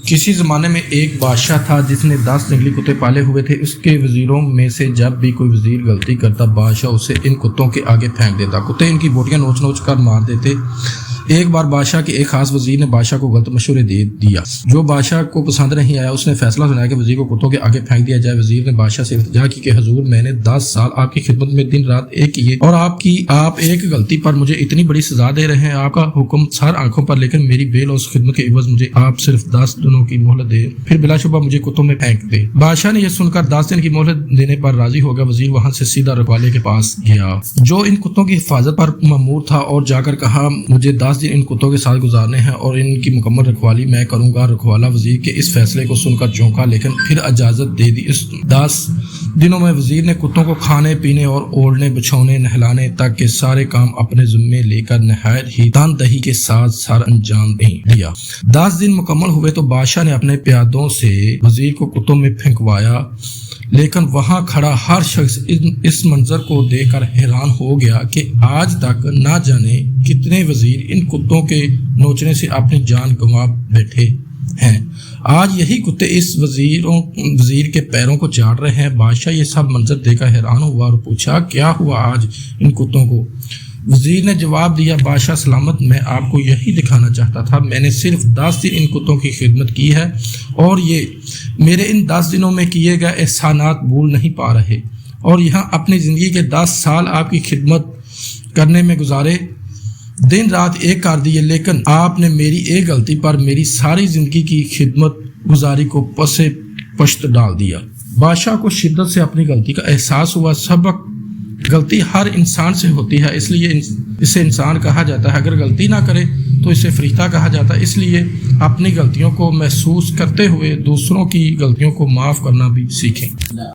کسی زمانے میں ایک بادشاہ تھا جس نے 10 جنگلی کتے پالے ہوئے تھے۔ اس کے وزیروں میں سے جب بھی کوئی وزیر غلطی کرتا بادشاہ اسے ان کتوں کے آگے پھینک دیتا۔ کتے ان کی بوٹیاں نوچ نوچ کر مار دیتے۔ ایک بار بادشاہ کے ایک خاص وزیر نے بادشاہ کو غلط مشورے دے دیا جو بادشاہ کو پسند نہیں آیا۔ اس نے فیصلہ سنایا کہ وزیر کو کتوں کے آگے پھینک دیا جائے۔ وزیر نے بادشاہ سے التجا کی کہ حضور، میں نے 10 سال آپ کی خدمت میں دن رات ایک کیے اور آپ ایک غلطی پر مجھے اتنی بڑی سزا دے رہے ہیں۔ آپ کا حکم سر آنکھوں پر، لیکن میری بے لوث خدمت کے عوض مجھے آپ صرف 10 دنوں کی مہلت دے، پھر بلا شبہ مجھے کتوں میں پھینک دے۔ بادشاہ نے یہ سن کر 10 دن کی مہلت دینے پر راضی ہو گیا۔ وزیر وہاں سے سیدھا رکھوالے کے پاس گیا جو ان کتوں کی حفاظت پر مأمور تھا اور جا کر کہا، مجھے 10 دن ان کتوں کے ساتھ گزارنے ہیں اور ان کی مکمل رکھوالی میں کروں گا۔ رکھوالا وزیر کے اس فیصلے کو سن کر چونکا، لیکن پھر اجازت دے دی۔ اس 10 دنوں میں وزیر نے کتوں کو کھانے پینے اور اوڑھنے بچھونے نہلانے تک کے سارے کام اپنے ذمے لے کر نہایت ہی تندہی کے ساتھ سر انجام دیا۔ 10 دن مکمل ہوئے تو بادشاہ نے اپنے پیادوں سے وزیر کو کتوں میں پھینکوایا، لیکن وہاں کھڑا ہر شخص اس منظر کو دیکھ کر حیران ہو گیا کہ آج تک نہ جانے کتنے وزیر ان کتوں کے نوچنے سے اپنی جان گنوا بیٹھے ہیں۔ آج یہی کتے اس وزیر کے پیروں کو چاٹ رہے ہیں۔ بادشاہ یہ سب منظر دیکھ کر حیران ہوا اور پوچھا، کیا ہوا آج ان کتوں کو؟ وزیر نے جواب دیا، بادشاہ سلامت، میں آپ کو یہی دکھانا چاہتا تھا۔ میں نے صرف 10 دن ان کتوں کی خدمت کی ہے اور یہ میرے ان 10 دنوں میں کیے گئے احسانات بھول نہیں پا رہے، اور یہاں اپنی زندگی کے 10 سال آپ کی خدمت کرنے میں گزارے، دن رات ایک کر دیے، لیکن آپ نے میری ایک غلطی پر میری ساری زندگی کی خدمت گزاری کو پس پشت ڈال دیا۔ بادشاہ کو شدت سے اپنی غلطی کا احساس ہوا۔ سبق غلطی ہر انسان سے ہوتی ہے، اس لیے اسے انسان کہا جاتا ہے۔ اگر غلطی نہ کرے تو اسے فریفتہ کہا جاتا ہے۔ اس لیے اپنی غلطیوں کو محسوس کرتے ہوئے دوسروں کی غلطیوں کو معاف کرنا بھی سیکھیں۔